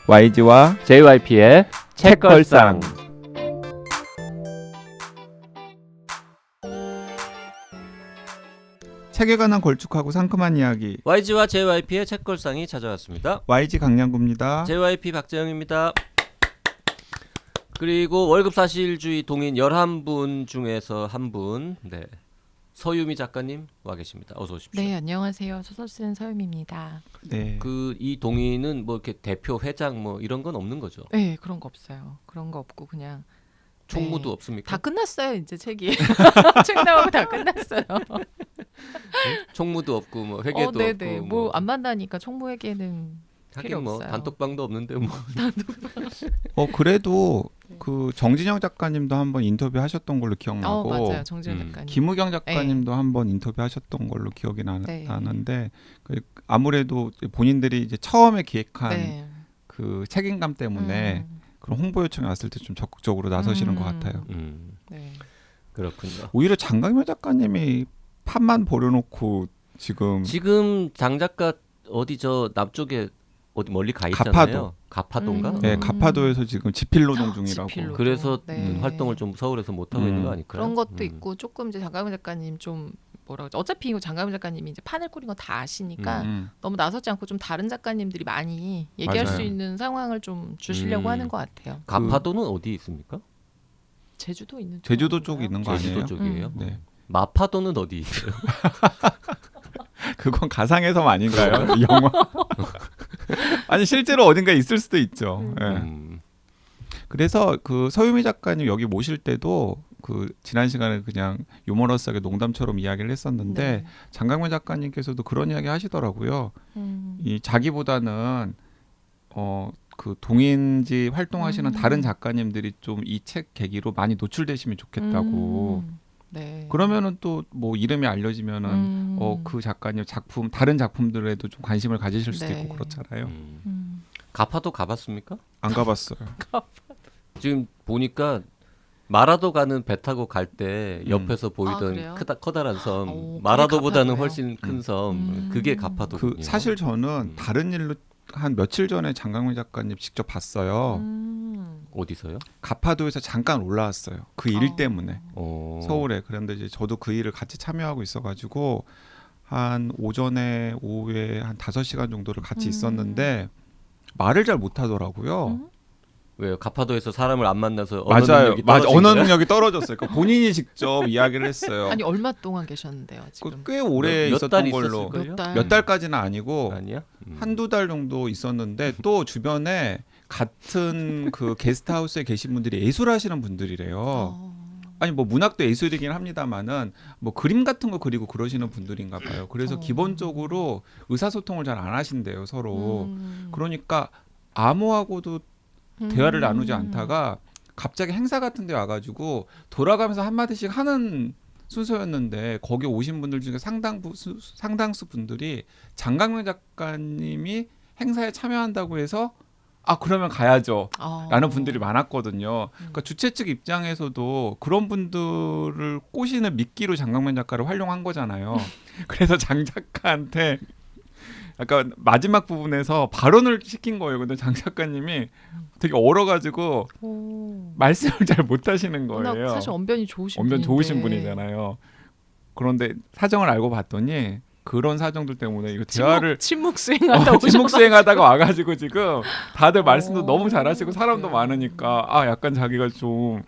YG와 JYP의 책걸상. 책에 관한 걸쭉하고 상큼한 이야기. YG와 JYP의 책걸상이 찾아왔습니다. YG 강량구입니다. JYP 박재영입니다. 그리고 월급 사실주의 동인 11분 중에서 한 분, 네, 서유미 작가님 와 계십니다. 어서 오십시오. 네, 안녕하세요. 소설 쓰는 서유미입니다. 네. 이 동인은 뭐 이렇게 대표 회장 뭐 이런 건 없는 거죠? 네, 그런 거 없어요. 그런 거 없고 그냥 총무도 네. 없습니까? 다 끝났어요. 이제 책이 책 나오고 다 끝났어요. 총무도 없고 뭐 회계도 네네. 없고 뭐 안 만나니까 총무회계는 필요 하긴 뭐 없어요. 단톡방도 없는데 뭐. 그래도 그 정진영 작가님도 한번 인터뷰하셨던 걸로 기억나고, 맞아요. 정지현 작가님. 김우경 작가님도 한번 인터뷰하셨던 걸로 기억이 네. 나는데 아무래도 본인들이 이제 처음에 기획한 네. 그 책임감 때문에 그런 홍보 요청이 왔을 때 좀 적극적으로 나서시는 것 같아요. 네. 그렇군요. 오히려 장강명 작가님이 판만 버려놓고 지금 장 작가 어디 저 남쪽에 어디 멀리 가 있잖아요. 가파도. 가파도인가? 네, 가파도에서 지금 지필노동 중이라고. 지필노동. 그래서 네. 활동을 좀 서울에서 못 하고 있는 거 아닐까요? 그런 것도 있고 조금 이제 장강민 작가님 좀 뭐라 그러죠? 어차피 이거 장강민 작가님이 이제 판을 꾸린 거 다 아시니까 너무 나서지 않고 좀 다른 작가님들이 많이 얘기할 맞아요. 수 있는 상황을 좀 주시려고 하는 것 같아요. 가파도는 어디 있습니까? 제주도 있는 제주도 쪽인가요? 쪽에 있는 거 제주도 아니에요? 쪽이에요. 네. 마파도는 어디 있어요? 그건 가상해섬 아닌가요? 영화. 아니 실제로 어딘가에 있을 수도 있죠. 예. 그래서 그 서유미 작가님 여기 모실 때도 그 지난 시간에 그냥 유머러스하게 농담처럼 이야기를 했었는데 네. 장강명 작가님께서도 그런 이야기 하시더라고요. 이 자기보다는 그 동인지 활동하시는 다른 작가님들이 좀 이 책 계기로 많이 노출되시면 좋겠다고. 네. 그러면은 또 뭐 이름이 알려지면은 그 작가님 작품 다른 작품들에도 좀 관심을 가지실 수도 네. 있고 그렇잖아요. 가파도 가봤습니까? 안 가봤어요. 지금 보니까 마라도 가는 배 타고 갈 때 옆에서 보이던 그래요? 커다란 섬, 그게 마라도보다는 가파도예요? 훨씬 큰 섬, 그게 가파도군요. 그 사실 저는 다른 일로 한 며칠 전에 장강민 작가님 직접 봤어요. 어디서요? 가파도에서 잠깐 올라왔어요. 그 일 때문에 서울에. 그런데 이제 저도 그 일을 같이 참여하고 있어가지고 한 오전에 오후에 한 5시간 정도를 같이 있었는데 말을 잘 못하더라고요. 왜요? 가파도에서 사람을 안 만나서 맞아요. 언어 거야? 능력이 떨어졌어요. 그러니까 본인이 직접 이야기를 했어요. 아니 얼마 동안 계셨는데요 지금? 꽤 오래 몇 있었던 달 걸로. 있었을걸요? 몇 달까지는 아니고 아니야? 한두 달 정도 있었는데 또 주변에 같은 그 게스트하우스에 계신 분들이 예술하시는 분들이래요. 아니 뭐 문학도 예술이긴 합니다만은 뭐 그림 같은 거 그리고 그러시는 분들인가 봐요. 그래서 기본적으로 의사소통을 잘 안 하신대요 서로. 그러니까 아무하고도 대화를 나누지 않다가 갑자기 행사 같은 데 와가지고 돌아가면서 한마디씩 하는 순서였는데 거기 오신 분들 중에 상당수 분들이 장강명 작가님이 행사에 참여한다고 해서 그러면 가야죠 라는 분들이 많았거든요. 그러니까 주최 측 입장에서도 그런 분들을 꼬시는 미끼로 장강명 작가를 활용한 거잖아요. 그래서 장 작가한테 약간 마지막 부분에서 발언을 시킨 거예요. 근데 장 작가님이 되게 얼어가지고 말씀을 잘 못하시는 거예요. 사실 언변이 좋으신 언변 분인데. 좋으신 분이잖아요. 그런데 사정을 알고 봤더니 그런 사정들 때문에 이거 대화를 침묵 수행하다 침묵 수행하다가 와가지고 지금 다들 말씀도 너무 잘하시고 사람도 많으니까 약간 자기가 좀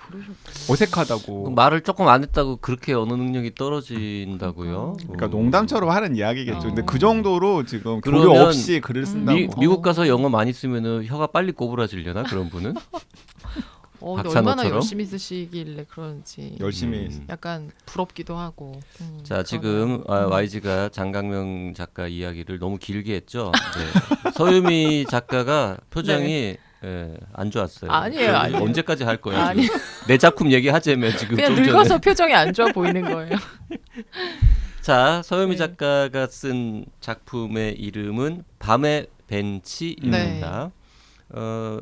어색하다고. 말을 조금 안 했다고 그렇게 언어 능력이 떨어진다고요? 그러니까 농담처럼 하는 이야기겠죠. 근데 그 정도로 지금 교류 그러면 없이 글을 쓴다고. 미국 가서 영어 많이 쓰면은 혀가 빨리 꼬부라지려나 그런 분은? 근데 박찬호처럼? 얼마나 열심히 쓰시길래 그런지 열심히 약간 부럽기도 하고. 자 지금 YG가 장강명 작가 이야기를 너무 길게 했죠. 네. 서유미 작가가 표정이 안 좋았어요. 아니에요, 아니에요. 언제까지 할 거야? 아니. 지금? 내 작품 얘기하자며 지금 그냥 좀 늙어서 전에. 표정이 안 좋아 보이는 거예요. 자 서유미 네. 작가가 쓴 작품의 이름은 밤의 벤치입니다.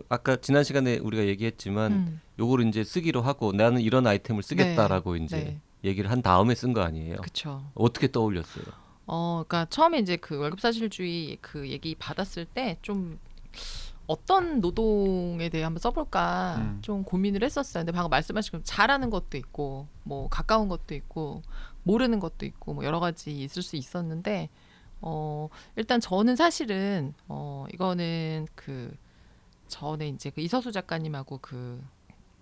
아까 지난 시간에 우리가 얘기했지만 요거를 이제 쓰기로 하고 나는 이런 아이템을 쓰겠다라고 이제 얘기를 한 다음에 쓴 거 아니에요? 그렇죠. 어떻게 떠올렸어요? 그러니까 처음에 이제 그 월급 사실주의 그 얘기 받았을 때 좀 어떤 노동에 대해 한번 써볼까 좀 고민을 했었어요. 근데 방금 말씀하신 것처럼 잘하는 것도 있고 뭐 가까운 것도 있고 모르는 것도 있고 뭐 여러 가지 있을 수 있었는데 일단 저는 사실은 이거는 그 전에 이제 그 이서수 작가님하고 그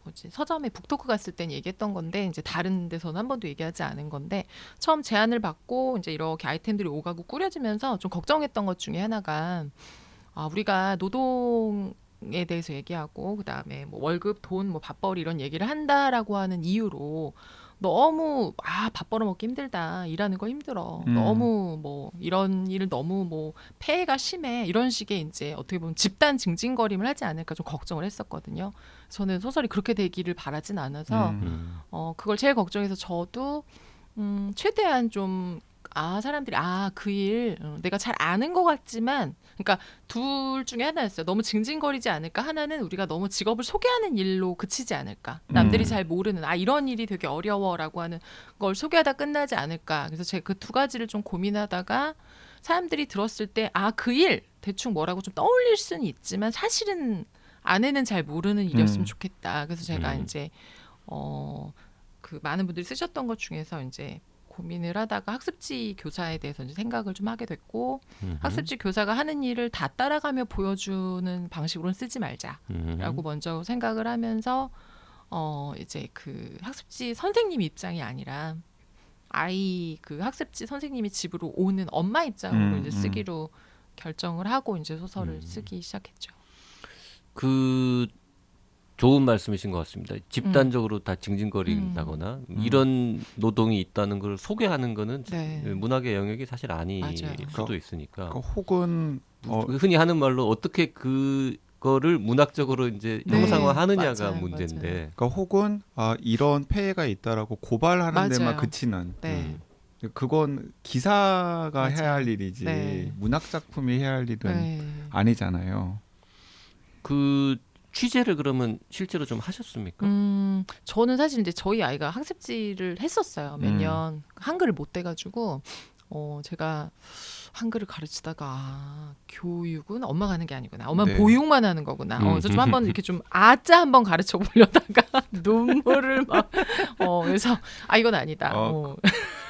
뭐지 서점에 북토크 갔을 땐 얘기했던 건데 이제 다른 데서는 한 번도 얘기하지 않은 건데 처음 제안을 받고 이제 이렇게 아이템들이 오가고 꾸려지면서 좀 걱정했던 것 중에 하나가 우리가 노동에 대해서 얘기하고 그다음에 뭐 월급, 돈, 뭐 밥벌이 이런 얘기를 한다라고 하는 이유로 너무 밥 벌어먹기 힘들다. 일하는 거 힘들어. 너무 뭐 이런 일을 너무 뭐 폐해가 심해. 이런 식의 이제 어떻게 보면 집단 징징거림을 하지 않을까 좀 걱정을 했었거든요. 저는 소설이 그렇게 되기를 바라진 않아서 그걸 제일 걱정해서 저도 최대한 좀 사람들이 그 일 내가 잘 아는 것 같지만 그러니까 둘 중에 하나였어요. 너무 징징거리지 않을까? 하나는 우리가 너무 직업을 소개하는 일로 그치지 않을까? 남들이 잘 모르는 이런 일이 되게 어려워라고 하는 걸 소개하다 끝나지 않을까? 그래서 제가 그 두 가지를 좀 고민하다가 사람들이 들었을 때 그 일 대충 뭐라고 좀 떠올릴 수는 있지만 사실은 아내는 잘 모르는 일이었으면 좋겠다. 그래서 제가 이제 그 많은 분들이 쓰셨던 것 중에서 이제 고민을 하다가 학습지 교사에 대해서 이제 생각을 좀 하게 됐고 학습지 교사가 하는 일을 다 따라가며 보여주는 방식으로는 쓰지 말자라고 먼저 생각을 하면서 이제 그 학습지 선생님 입장이 아니라 아이 그 학습지 선생님이 집으로 오는 엄마 입장으로 이제 쓰기로 결정을 하고 이제 소설을 쓰기 시작했죠. 그 좋은 말씀이신 것 같습니다. 집단적으로 다 징징거린다거나 이런 노동이 있다는 걸 소개하는 거는 네. 문학의 영역이 사실 아닐 맞아요. 수도 있으니까 혹은 흔히 하는 말로 어떻게 그거를 문학적으로 이제 네. 형상화하느냐가 맞아요. 문제인데 그러니까 혹은 이런 폐해가 있다라고 고발하는 맞아요. 데만 그치는 네. 그건 기사가 맞아요. 해야 할 일이지 네. 문학 작품이 해야 할 일은 네. 아니잖아요. 그 취재를 그러면 실제로 좀 하셨습니까? 저는 사실 이제 저희 아이가 학습지를 했었어요. 몇 년 한글을 못 돼가지고 제가 한글을 가르치다가 교육은 엄마가 하는 게 아니구나. 엄마는 네. 보육만 하는 거구나. 그래서 좀 한번 이렇게 좀 아짜 한번 가르쳐 보려다가 눈물을 막 그래서 이건 아니다.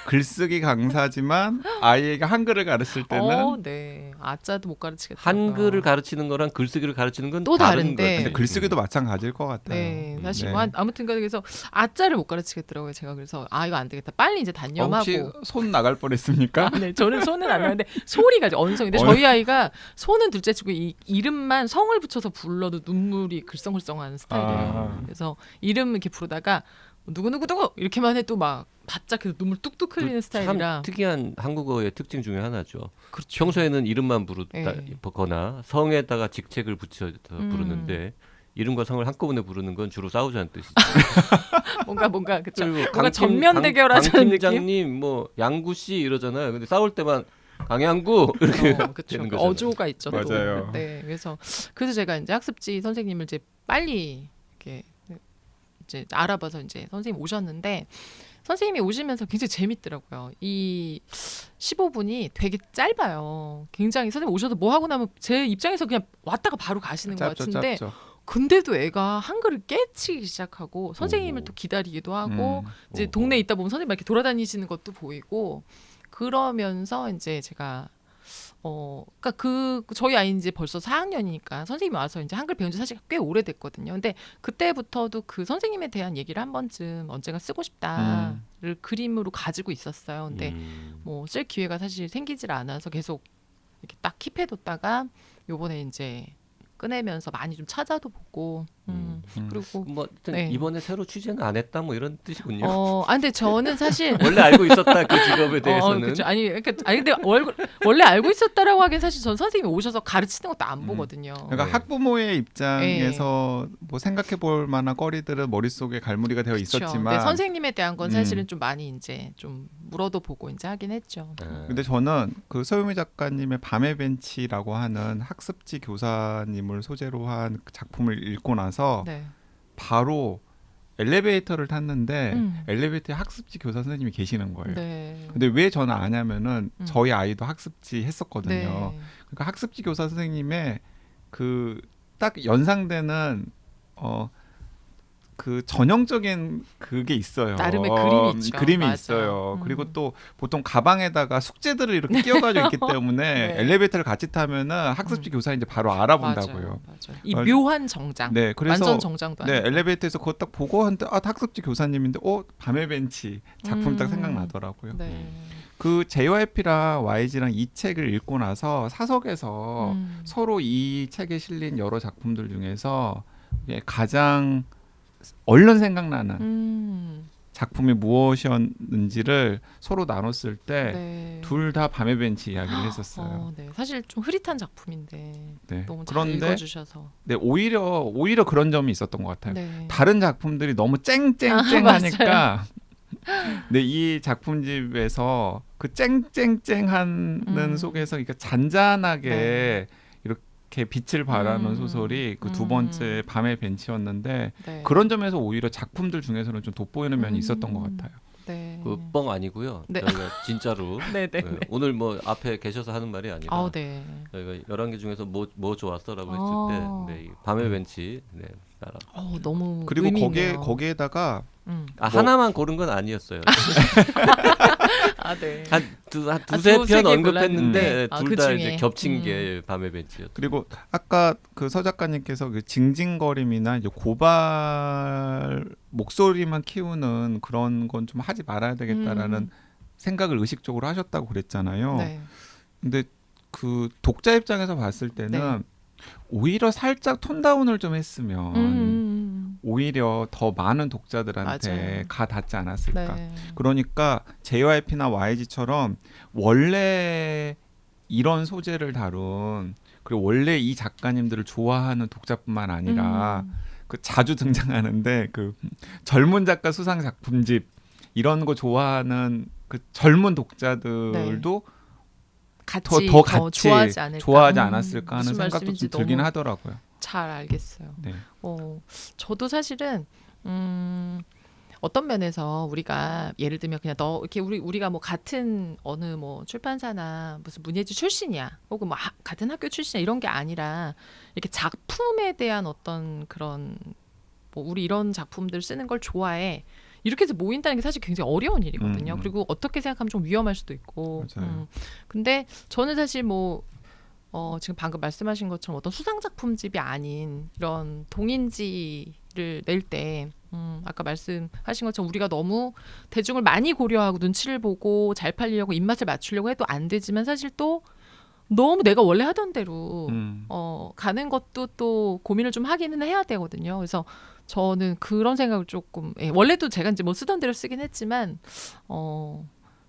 글쓰기 강사지만 아이에게 한글을 가르칠 때는 네. 아짜도 못 가르치겠다. 한글을 가르치는 거랑 글쓰기를 가르치는 건 또 다른 다른데. 거지. 근데 글쓰기도 마찬가지일 것 같아요. 네, 사실 네. 뭐 아무튼 그래서 아짜를 못 가르치겠더라고요. 제가 그래서 이거 안 되겠다. 빨리 이제 단념하고. 혹시 손 나갈 뻔했습니까? 네, 저는 손은 안 나는데 소리가 언성인데 저희 아이가 손은 둘째치고 이 이름만 성을 붙여서 불러도 눈물이 글썽글썽하는 스타일이에요. 그래서 이름 이렇게 부르다가 누구 이렇게만 해도 막 바짝 해서 눈물 뚝뚝 흘리는 스타일이라. 참 특이한 한국어의 특징 중에 하나죠. 그렇죠. 평소에는 이름만 네. 부르거나 성에다가 직책을 붙여서 부르는데 이름과 성을 한꺼번에 부르는 건 주로 싸우자는 뜻이죠. 뭔가 그쵸. 그리고 뭔가 전면 대결하자는 느낌. 강팀장님 뭐 양구 씨 이러잖아요. 근데 싸울 때만 강양구 이렇게 그쵸. 되는 거잖아요. 어조가 있죠. 또. 맞아요. 네, 그래서 제가 이제 학습지 선생님을 이제 빨리 이렇게 이제 알아봐서 이제 선생님 오셨는데 선생님이 오시면서 굉장히 재밌더라고요. 이 15분이 되게 짧아요. 굉장히 선생님 오셔서 뭐 하고 나면 제 입장에서 그냥 왔다가 바로 가시는 것 같은데 짧죠. 근데도 애가 한글을 깨치기 시작하고 선생님을 또 기다리기도 하고 이제 동네에 있다 보면 선생님 이렇게 돌아다니시는 것도 보이고 그러면서 이제 제가 그러니까 저희 아이는 이제 벌써 4학년이니까 선생님이 와서 이제 한글 배운 지 사실 꽤 오래됐거든요. 근데 그때부터도 그 선생님에 대한 얘기를 한 번쯤 언젠가 쓰고 싶다를 그림으로 가지고 있었어요. 근데 뭐 쓸 기회가 사실 생기질 않아서 계속 이렇게 딱 킵해뒀다가 요번에 이제 꺼내면서 많이 좀 찾아도 보고 그리고 뭐 하여튼 네. 이번에 새로 취재는 안 했다 뭐 이런 뜻이군요. 근데 저는 사실 원래 알고 있었다 그 직업에 대해서는. 그렇죠. 아니 근데 원래 알고 있었다라고 하긴 사실 전 선생님이 오셔서 가르치는 것도 안 보거든요. 그러니까 네. 학부모의 입장에서 뭐 생각해 볼 만한 거리들은 머릿속에 갈무리가 되어 그렇죠. 있었지만 근데 선생님에 대한 건 사실은 좀 많이 이제 좀 물어도 보고 이제 하긴 했죠. 근데 저는 그 서유미 작가님의 밤의 벤치라고 하는 학습지 교사님을 소재로 한 작품을 읽고 나서 네. 바로 엘리베이터를 탔는데 엘리베이터에 학습지 교사 선생님이 계시는 거예요. 네. 근데 왜 저는 아냐면은 저희 아이도 학습지 했었거든요. 네. 그러니까 학습지 교사 선생님의 그 딱 연상되는 그 전형적인 그게 있어요. 나름의 그림이 있죠. 그림이 맞아. 있어요. 그리고 또 보통 가방에다가 숙제들을 이렇게 끼워가지고 있기 때문에 네. 엘리베이터를 같이 타면은 학습지 교사인지 바로 알아본다고요. 맞아요. 이 묘한 정장. 네, 그래서 완전 정장도 네, 아니고. 엘리베이터에서 그거 딱 보고 한때 학습지 교사님인데 밤의 벤치 작품 딱 생각나더라고요. 네. 그 JYP랑 YG랑 이 책을 읽고 나서 사석에서 서로 이 책에 실린 여러 작품들 중에서 가장 얼른 생각나는 작품이 무엇이었는지를 서로 나눴을 때 둘 다 밤의 벤치 이야기를 했었어요. 네. 사실 좀 흐릿한 작품인데 네. 너무 잘 그런데 읽어주셔서. 네, 오히려 그런 점이 있었던 것 같아요. 네. 다른 작품들이 너무 쨍쨍쨍하니까 네, 이 작품집에서 그 쨍쨍쨍하는 속에서 그러니까 잔잔하게 네. 이렇게 빛을 발하는 소설이 그 두 번째 밤의 벤치였는데 네. 그런 점에서 오히려 작품들 중에서는 좀 돋보이는 면이 있었던 것 같아요. 네. 그 뻥 아니고요. 네. 저희가 진짜로 네, 네, 네. 오늘 뭐 앞에 계셔서 하는 말이 아니라 네. 저희가 11개 중에서 뭐 좋았어라고 했을 때 네, 이 밤의 벤치 따라. 너무 그리고 의미 있네요. 거기에다가 하나만 고른 건 아니었어요. 네. 한 두세 두세 편 개 언급했는데 골랐는데, 둘 그 다 중에. 이제 겹친 게 밤의 벤치였죠. 그리고 아까 그 서 작가님께서 그 징징거림이나 이제 고발 목소리만 키우는 그런 건 좀 하지 말아야 되겠다라는 생각을 의식적으로 하셨다고 그랬잖아요. 네. 근데 그 독자 입장에서 봤을 때는 오히려 살짝 톤다운을 좀 했으면 오히려 더 많은 독자들한테 맞아요. 가 닿지 않았을까. 네. 그러니까 JYP나 YG처럼 원래 이런 소재를 다룬 그리고 원래 이 작가님들을 좋아하는 독자뿐만 아니라 그 자주 등장하는데 그 젊은 작가 수상 작품집 이런 거 좋아하는 그 젊은 독자들도 같이 더 같이 좋아하지 않을까. 않았을까 하는 무슨 생각도 좀 말씀인지 들긴 너무 하더라고요. 잘 알겠어요. 네. 저도 사실은 어떤 면에서 우리가 예를 들면 그냥 너 이렇게 우리가 뭐 같은 어느 뭐 출판사나 무슨 문예지 출신이야 혹은 뭐 같은 학교 출신이야 이런 게 아니라 이렇게 작품에 대한 어떤 그런 뭐 우리 이런 작품들 쓰는 걸 좋아해 이렇게 해서 모인다는 게 사실 굉장히 어려운 일이거든요. 그리고 어떻게 생각하면 좀 위험할 수도 있고. 근데 저는 사실 뭐 지금 방금 말씀하신 것처럼 어떤 수상 작품집이 아닌 이런 동인지를 낼 때 아까 말씀하신 것처럼 우리가 너무 대중을 많이 고려하고 눈치를 보고 잘 팔리려고 입맛을 맞추려고 해도 안 되지만 사실 또 너무 내가 원래 하던 대로 가는 것도 또 고민을 좀 하기는 해야 되거든요. 그래서 저는 그런 생각을 조금 원래도 제가 이제 뭐 쓰던 대로 쓰긴 했지만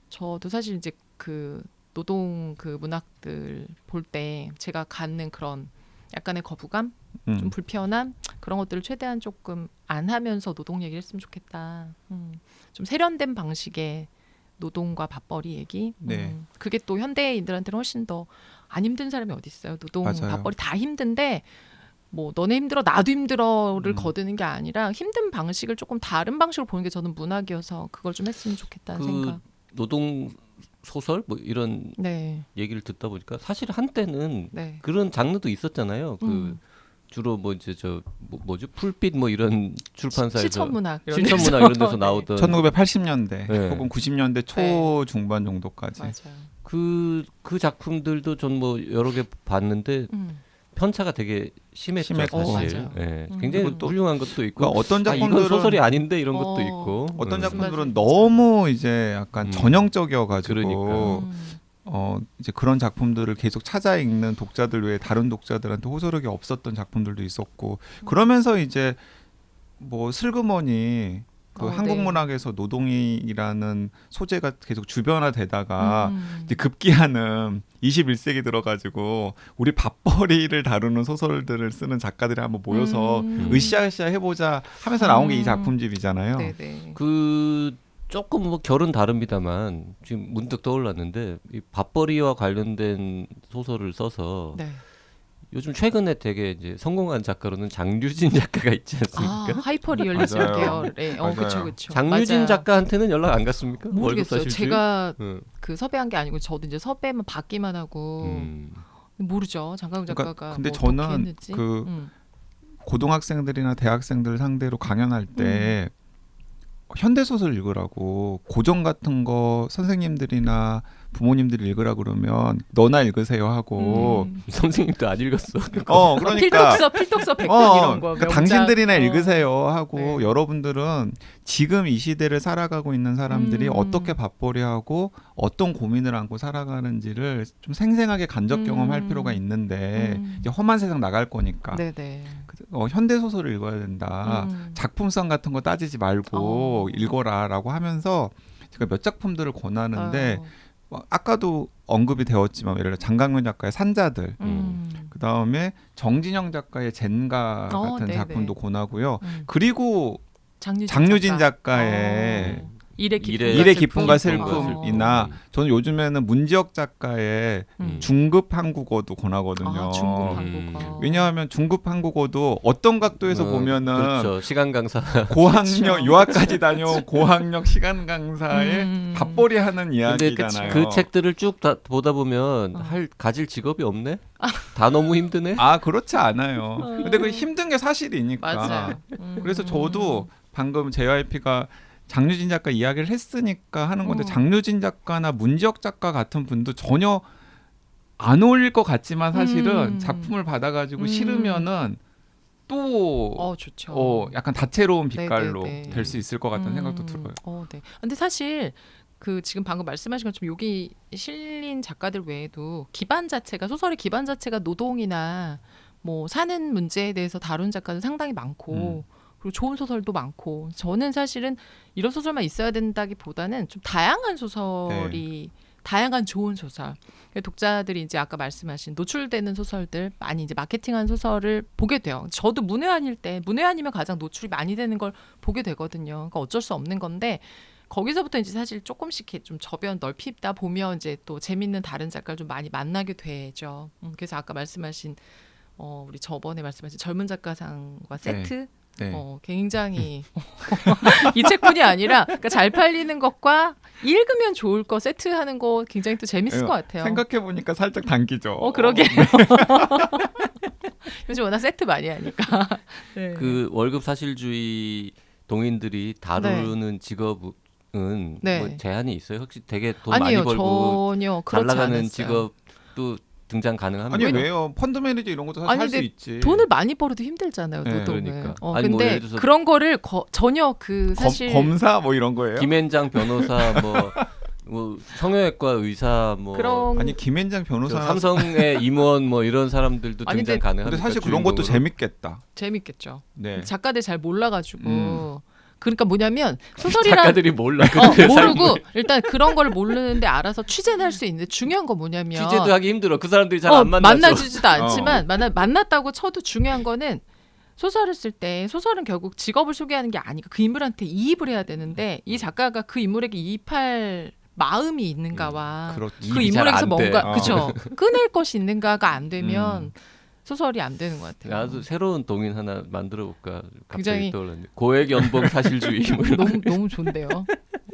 저도 사실 이제 그 노동 그 문학들 볼 때 제가 갖는 그런 약간의 거부감, 좀 불편함 그런 것들을 최대한 조금 안 하면서 노동 얘기를 했으면 좋겠다. 좀 세련된 방식의 노동과 밥벌이 얘기. 그게 또 현대인들한테는 훨씬 더 안 힘든 사람이 어디 있어요. 노동, 맞아요. 밥벌이 다 힘든데 뭐 너네 힘들어 나도 힘들어를 거드는 게 아니라 힘든 방식을 조금 다른 방식으로 보는 게 저는 문학이어서 그걸 좀 했으면 좋겠다는 생각. 노동 소설 뭐 이런 얘기를 듣다 보니까 사실 한때는 그런 장르도 있었잖아요. 그 주로 뭐 이제 뭐지 풀빛 뭐 이런 출판사에서 실천문학 이런 이런 데서 나오던 1980년대 혹은 90년대 초 중반 정도까지. 맞아요. 그 작품들도 전 뭐 여러 개 봤는데 편차가 되게 심했죠. 사실. 굉장히 또 훌륭한 것도 있고 그러니까 어떤 작품들은 이건 소설이 아닌데 이런 것도 있고 어떤 작품들은 너무 이제 약간 전형적이어가지고 그러니까. 이제 그런 작품들을 계속 찾아 읽는 독자들 외에 다른 독자들한테 호소력이 없었던 작품들도 있었고 그러면서 이제 뭐 슬그머니 그 한국 문학에서 노동이라는 소재가 계속 주변화되다가 이제 급기야는 21세기 들어가지고 우리 밥벌이를 다루는 소설들을 쓰는 작가들이 한번 모여서 으쌰으쌰 해보자 하면서 나온 게 이 작품집이잖아요. 네네. 그 조금 뭐 결은 다릅니다만 지금 문득 떠올랐는데 이 밥벌이와 관련된 소설을 써서 요즘 최근에 되게 이제 성공한 작가로는 장류진 작가가 있지 않습니까? 하이퍼 리얼리즘 계열의 그렇죠. 장류진 맞아요. 작가한테는 연락 안 갔습니까? 모르겠어요. 제가 그 섭외한 게 아니고 저도 이제 섭외만 받기만 하고 모르죠. 장강훈 작가가 그러니까 근데 뭐 저는 어떻게 했는지. 고등학생들이나 대학생들 상대로 강연할 때 현대 소설 읽으라고 고전 같은 거 선생님들이나 부모님들이 읽으라 그러면 너나 읽으세요 하고 선생님도 안 읽었어. 그러니까 필독서 100권 이런 거. 그러니까 당신들이나 명작. 읽으세요 하고 네. 여러분들은 지금 이 시대를 살아가고 있는 사람들이 어떻게 밥벌이 하고 어떤 고민을 안고 살아가는지를 좀 생생하게 간접 경험할 필요가 있는데 이제 험한 세상 나갈 거니까 네네. 현대 소설을 읽어야 된다. 작품성 같은 거 따지지 말고 읽어라라고 하면서 제가 몇 작품들을 권하는데 아까도 언급이 되었지만 예를 들어 장강민 작가의 산자들, 그 다음에 정진영 작가의 젠가 같은 네네. 작품도 권하고요. 그리고 장유진 작가의 일의 기쁨과 슬픔. 슬픔이나 저는 요즘에는 문지혁 작가의 중급 한국어도 권하거든요. 중급 한국어. 왜냐하면 중급 한국어도 어떤 각도에서 보면은 그렇죠. 시간 강사 고학력 유학까지 다녀온 고학력 시간 강사의 밥벌이 하는 이야기잖아요. 그 책들을 쭉 다 보다 보면 가질 직업이 없네. 다 너무 힘드네. 그렇지 않아요. 근데 그 힘든 게 사실이니까. 맞아요. 그래서 저도 방금 JYP가 장유진 작가 이야기를 했으니까 하는 건데 장유진 작가나 문지혁 작가 같은 분도 전혀 안 어울릴 것 같지만 사실은 작품을 받아가지고 싫으면은 또 좋죠. 약간 다채로운 빛깔로 네네네. 될 수 있을 것 같다는 생각도 들어요. 네. 근데 사실 그 지금 방금 말씀하신 것처럼 여기 실린 작가들 외에도 기반 자체가 소설의 기반 자체가 노동이나 뭐 사는 문제에 대해서 다룬 작가들 상당히 많고. 그리고 좋은 소설도 많고 저는 사실은 이런 소설만 있어야 된다기보다는 좀 다양한 소설이 다양한 좋은 소설 독자들이 이제 아까 말씀하신 노출되는 소설들 많이 이제 마케팅한 소설을 보게 돼요. 저도 문외한일 때 문외한이면 가장 노출이 많이 되는 걸 보게 되거든요. 그러니까 어쩔 수 없는 건데 거기서부터 이제 사실 조금씩 이렇게 좀 저변 넓히다 보면 이제 또 재밌는 다른 작가를 좀 많이 만나게 되죠. 그래서 아까 말씀하신 우리 저번에 말씀하신 젊은 작가상과 세트 굉장히 이 책뿐이 아니라 그러니까 잘 팔리는 것과 읽으면 좋을 거 세트하는 거 굉장히 또 재밌을 것 같아요. 생각해 보니까 살짝 당기죠. 그러게요. 요즘 워낙 세트 많이 하니까. 네. 그 월급 사실주의 동인들이 다루는 직업은 뭐 제한이 있어요? 혹시 되게 돈 많이 벌고 전혀 잘 나가는 않았어요. 직업도 등장 가능합니다. 아니 왜요? 펀드 매니저 이런 것도 사실 할 수 있지. 돈을 많이 벌어도 힘들잖아요. 노동은. 그러니까. 근데 뭐 예를 들어서 그런 거를 전혀 그 사실 검사 뭐 이런 거예요? 김앤장 변호사 뭐 성형외과 의사 아니 김앤장 변호사 삼성의 임원 뭐 이런 사람들도 등장 가능합니다. 근데 사실 그런 것도 재밌겠다. 재밌겠죠. 네. 작가들 잘 몰라가지고. 그러니까 뭐냐면 소설이란 작가들이 몰라. 모르고 일단 그런 걸 모르는데 알아서 취재는 할 수 있는데 중요한 건 뭐냐면 취재도 하기 힘들어. 그 사람들이 잘 안 만나죠. 만나지도 않지만 만났다고 쳐도 중요한 거는 소설을 쓸 때 소설은 결국 직업을 소개하는 게 아니고 그 인물한테 이입을 해야 되는데 이 작가가 그 인물에게 이입할 마음이 있는가와 그 인물에게서 뭔가 그쵸 꺼낼 것이 있는가가 안 되면 소설이 안 되는 것 같아요. 나도 새로운 동인 하나 만들어 볼까. 굉장히 떠올랐는데 고액 연봉 사실주의. 너무 좋은데요.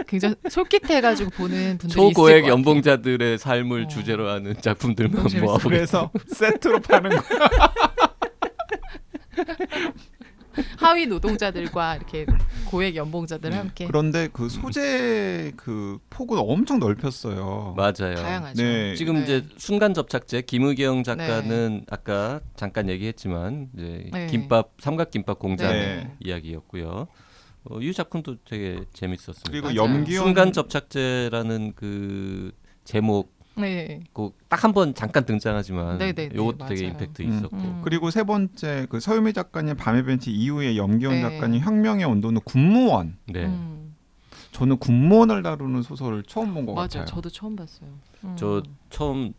굉장히 솔깃해가지고 보는 분들이 초고액 있을 것 연봉자들의 삶을 주제로 하는 작품들만 모아보고. 그래서 세트로 파는 거. 하위 노동자들과 이렇게 고액 연봉자들 함께. 그런데 그 소재 그 폭은 엄청 넓혔어요. 맞아요. 다양하죠. 네. 지금 이제 순간 접착제 김의경 작가는 아까 잠깐 얘기했지만 이제 삼각김밥 공장 이야기였고요. 이 작품도 되게 재밌었습니다. 그리고 염기현 순간 접착제라는 그 제목 딱 한 번 잠깐 등장하지만 이것도 되게 임팩트 있었고 그리고 세 번째 그 서유미 작가님 밤의 벤치 이후에 염기현 작가님 혁명의 온도는 군무원. 저는 군무원을 다루는 소설을 처음 본 것 같아요. 맞아요. 저도 처음 봤어요.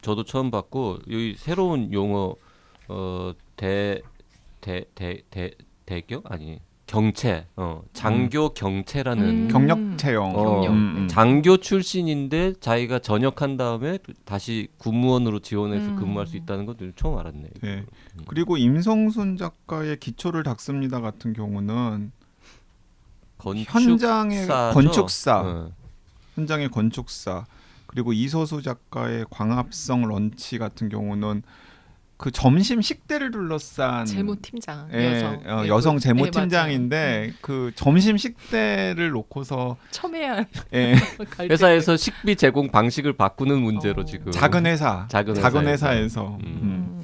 저도 처음 봤고 여기 새로운 용어 대교 아니 경채, 장교 경채라는 경력 채용. 장교 출신인데 자기가 전역한 다음에 다시 군무원으로 지원해서 근무할 수 있다는 것도 처음 알았네요. 네. 그리고 임성순 작가의 기초를 닦습니다 같은 경우는 현장의 건축사, 현장의 건축사. 그리고 이서수 작가의 광합성 런치 같은 경우는 그 점심 식대를 둘러싼 재무팀장 예, 여성 여성 네, 재무팀장인데 그 점심 식대를 놓고서 첨예한 예, 회사에서 식비 제공 방식을 바꾸는 문제로 지금 작은 회사에서 음.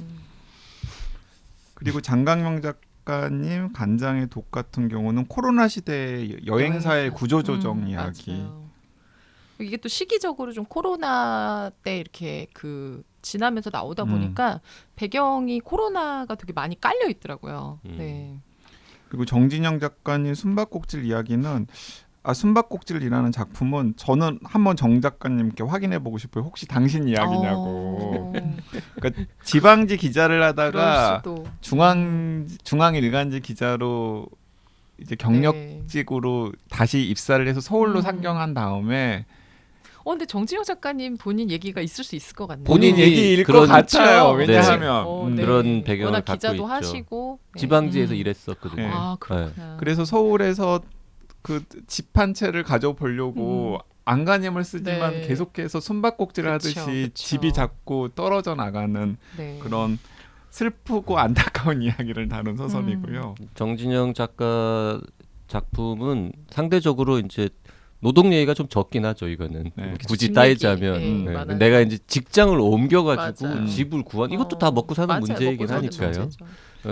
그리고 장강명 작가님 간장의 독 같은 경우는 코로나 시대 여행사의 구조조정 이야기. 맞아요. 이게 또 시기적으로 좀 코로나 때 이렇게 그 지나면서 나오다 보니까 배경이 코로나가 되게 많이 깔려 있더라고요. 네. 그리고 정진영 작가님 숨바꼭질 이야기는 숨바꼭질이라는 작품은 저는 한번 정 작가님께 확인해 보고 싶어요. 혹시 당신 이야기냐고. 그러니까 지방지 기자를 하다가 중앙일간지 기자로 이제 경력직으로 다시 입사를 해서 서울로 상경한 다음에 근데 정진영 작가님 본인 얘기가 있을 수 있을 것 같네요. 본인 얘기일 것 같아요. 왜냐하면 네. 그런 배경을 워낙 갖고 기자도 있죠. 하시고 지방지에서 일했었거든요. 네. 아 그렇구나. 그래서 서울에서 그 집 한 채를 가져보려고 안간힘을 쓰지만 네. 계속해서 숨바꼭질 하듯이 집이 자꾸 떨어져 나가는 네. 그런 슬프고 안타까운 이야기를 다룬 소설이고요. 정진영 작가 작품은 상대적으로 이제 노동 얘기가 좀 적긴 하죠. 이거는 네. 굳이 집 따지자면 얘기, 네. 많아요. 내가 이제 직장을 옮겨가지고 맞아요. 집을 구한 이것도 다 먹고 사는 맞아요. 문제이긴 먹고 사는 하니까요. 문제죠.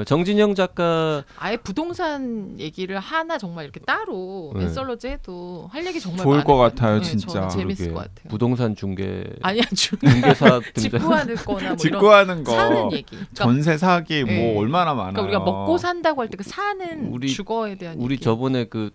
정진영 작가 아예 부동산 얘기를 하나 정말 이렇게 따로 네. 엔솔로지 해도 할 얘기 정말 좋을 것 많을 같아요, 네, 진짜. 저는 재밌을 그러게. 것 같아요. 부동산 중개 아니야 중개사 등장. 직구하는 거나 뭐 이런 직구하는 거, 사는 얘기. 그러니까, 전세 사기 네. 뭐 얼마나 많아요. 그러니까 우리가 먹고 산다고 할 때 그 사는 우리- 주거에 대한 우리 얘기. 저번에 그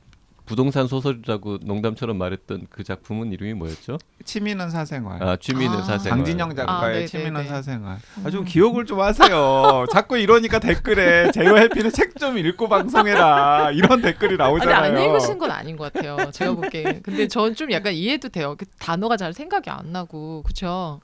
부동산 소설이라고 농담처럼 말했던 그 작품은 이름이 뭐였죠? 취미는 사생활. 취미는 아. 사생활. 장진영 작가의 네, 취미는 네, 네. 사생활. 좀 기억을 좀 하세요. 자꾸 이러니까 댓글에 제이와 해피는 책 좀 읽고 방송해라 이런 댓글이 아니 나오잖아요. 안 읽으신 건 아닌 것 같아요. 제가 보기에. 근데 전 좀 약간 이해도 돼요. 그 단어가 잘 생각이 안 나고 그렇죠.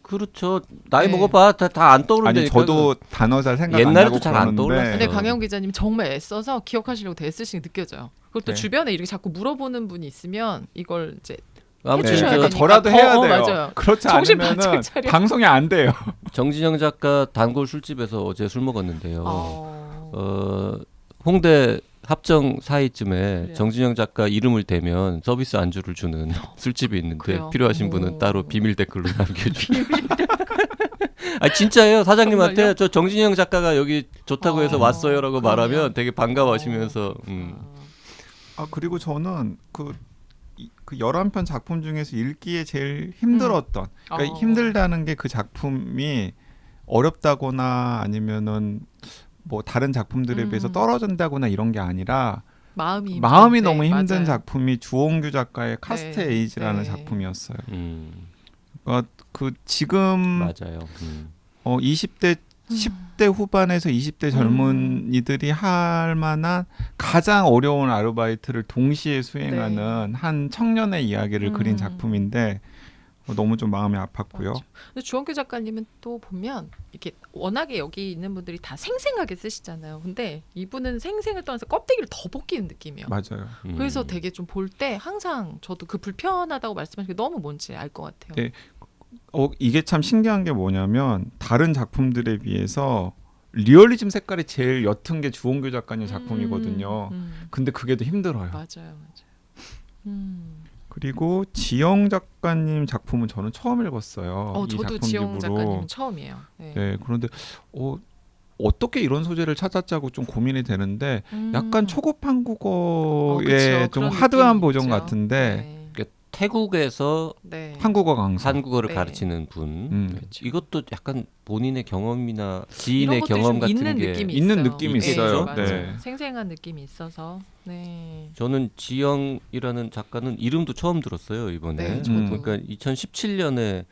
그렇죠. 나이 네. 먹어봐 다 안 떠오르는데. 아니 저도 단어 잘 생각 안 옛날에도 나고 잘안 그러는데 떠올랐어요. 근데 강영 기자님 정말 애써서 기억하시려고 애쓰시는 게 느껴져요. 그리고 또 네. 주변에 이렇게 자꾸 물어보는 분이 있으면 이걸 이제 아무튼 해주셔야 저 되니까 저라도 해야 돼요. 맞아요. 그렇지 정신 않으면은 바짝 차려. 방송이 안 돼요. 정진영 작가 단골 술집에서 어제 술 먹었는데요. 어... 홍대 합정 사이쯤에 그래요. 정진영 작가 이름을 대면 서비스 안주를 주는 술집이 있는데 그래요? 필요하신 오. 분은 따로 비밀 댓글로 남겨주세요. 진짜예요. 사장님한테 정말요? 저 정진영 작가가 여기 좋다고 해서 왔어요라고 그러면. 말하면 되게 반가워하시면서 그리고 저는 그 11편 작품 중에서 읽기에 제일 힘들었던 그러니까 힘들다는 게 그 작품이 어렵다거나 아니면은 뭐 다른 작품들에 비해서 떨어진다거나 이런 게 아니라 마음이 너무 힘든 맞아요. 작품이 주홍규 작가의 카스트 네, 에이지라는 네. 작품이었어요. 그러니까 그 지금 맞아요. 20대 10대 후반에서 20대 젊은이들이 할 만한 가장 어려운 아르바이트를 동시에 수행하는 한 청년의 이야기를 그린 작품인데 너무 좀 마음이 아팠고요. 맞아. 근데 주원규 작가님은 또 보면 이렇게 워낙에 여기 있는 분들이 다 생생하게 쓰시잖아요. 근데 이분은 생생을 떠나서 껍데기를 더 벗기는 느낌이에요. 맞아요. 그래서 되게 좀 볼 때 항상 저도 그 불편하다고 말씀하신 게 너무 뭔지 알 것 같아요. 네. 이게 참 신기한 게 뭐냐면 다른 작품들에 비해서 리얼리즘 색깔이 제일 옅은 게 주홍규 작가님 작품이거든요. 근데 그게 더 힘들어요. 맞아요. 그리고 지영 작가님 작품은 저는 처음 읽었어요. 이 저도 작품 지영 집으로. 작가님 처음이에요. 네, 그런데 어떻게 이런 소재를 찾았자고 좀 고민이 되는데 약간 초급 한국어의 그쵸. 좀 그런 하드한 느낌이 버전 있죠. 같은데 태국에서 네. 한국어 강사. 한국어를 네. 가르치는 분. 그렇죠. 이것도 약간 본인의 경험이나 이런 지인의 것들이 경험 좀 같은 있는 게 느낌이 있는 있어요. 느낌이 있어요. 맞아요. 네. 생생한 느낌이 있어서. 네. 저는 지영이라는 작가는 이름도 처음 들었어요 이번에. 네, 저도. 그러니까 2017년에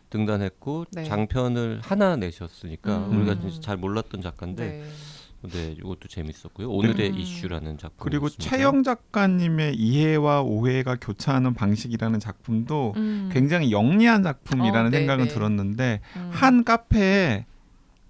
등단했고 네. 장편을 하나 내셨으니까 우리가 진짜 잘 몰랐던 작가인데, 네. 네, 이것도 재밌었고요. 오늘의 네. 이슈라는 작품. 그리고 최영 작가님의 이해와 오해가 교차하는 방식이라는 작품도 굉장히 영리한 작품이라는 네, 생각은 네. 들었는데 한 카페에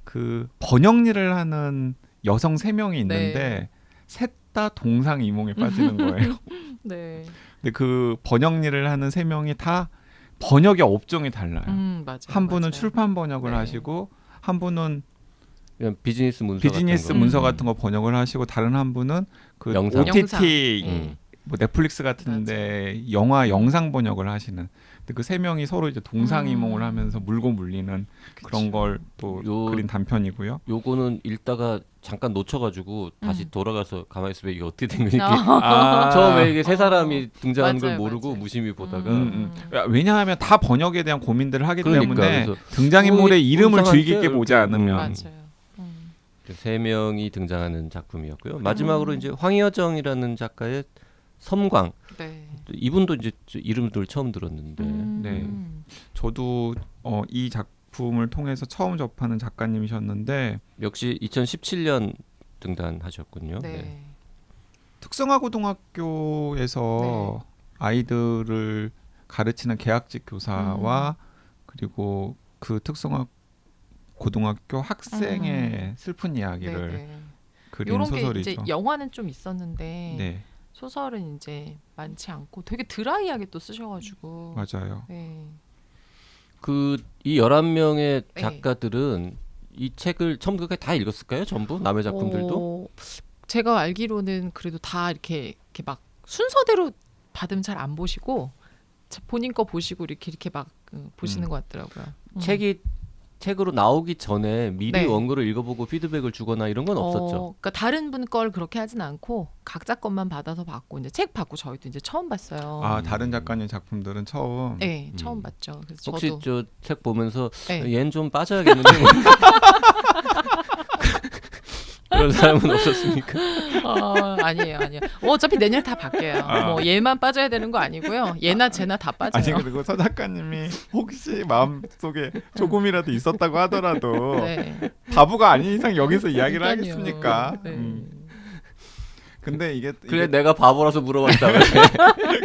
그 번역일을 하는 여성 3명이 있는데 셋 다 동상이몽에 빠지는 거예요. 네. 근데 그 번역일을 하는 3명이 다 번역의 업종이 달라요. 맞아요. 한 분은 맞아요. 출판 번역을 네. 하시고 한 분은 그냥 비즈니스 문서 비즈니스 같은 거. 문서 같은 거 번역을 하시고 다른 한 분은 그 영상. OTT 영상. 뭐 넷플릭스 같은데 영화 영상 번역을 하시는. 근데 그 세 명이 서로 이제 동상이몽을 하면서 물고 물리는 그런 걸 또 요- 그린 단편이고요. 요거는 읽다가 잠깐 놓쳐가지고 다시 돌아가서 가만히 있으면 이게 어떻게 된 거지? 아. 처음에 이게 세 사람이 등장하는 걸 맞아요, 모르고 맞아요. 무심히 보다가 왜냐하면 다 번역에 대한 고민들을 하기 그러니까, 때문에 그래서 등장인물의 이름을 불쌍한데 주의 깊게 보지 않으면 맞아요. 세 명이 등장하는 작품이었고요. 마지막으로 이제 황희여정이라는 작가의 섬광. 네. 이분도 이제 이름들 처음 들었는데 네. 저도 이 작품을 통해서 처음 접하는 작가님이셨는데 역시 2017년 등단하셨군요. 네. 특성화 고등학교에서 아이들을 가르치는 계약직 교사와 그리고 그 특성화 고등학교 학생의 슬픈 이야기를 네. 그린 이런 게 소설이죠. 이제 영화는 좀 있었는데 네, 소설은 이제 많지 않고 되게 드라이하게 또 쓰셔가지고. 맞아요. 네. 그 이 11명의 네. 작가들은 이 책을 처음 끝까지 다 읽었을까요? 전부 남의 작품들도? 제가 알기로는 그래도 다 이렇게 막 순서대로 받으면 잘 안 보시고 본인 거 보시고 이렇게 막 보시는 것 같더라고요. 책이 책으로 나오기 전에 미리 네. 원고를 읽어보고 피드백을 주거나 이런 건 없었죠. 그러니까 다른 분 걸 그렇게 하진 않고 각자 것만 받아서 받고 이제 책 받고 저희도 이제 처음 봤어요. 아, 다른 작가님 작품들은 처음. 네, 처음 봤죠. 그래서 혹시 저도 저 책 보면서 네. 얘는 좀 빠져야겠는데 그런 사람은 없었습니까? 아니에요. 어차피 내년에 다 바뀌어요. 뭐 얘만 빠져야 되는 거 아니고요. 얘나 쟤나 다 빠져요. 아니 그리고 서 작가님이 혹시 마음속에 조금이라도 있었다고 하더라도 네. 바보가 아닌 이상 여기서 이야기를 그러니까요. 하겠습니까? 네. 근데 이게 그래 내가 바보라서 물어봤다.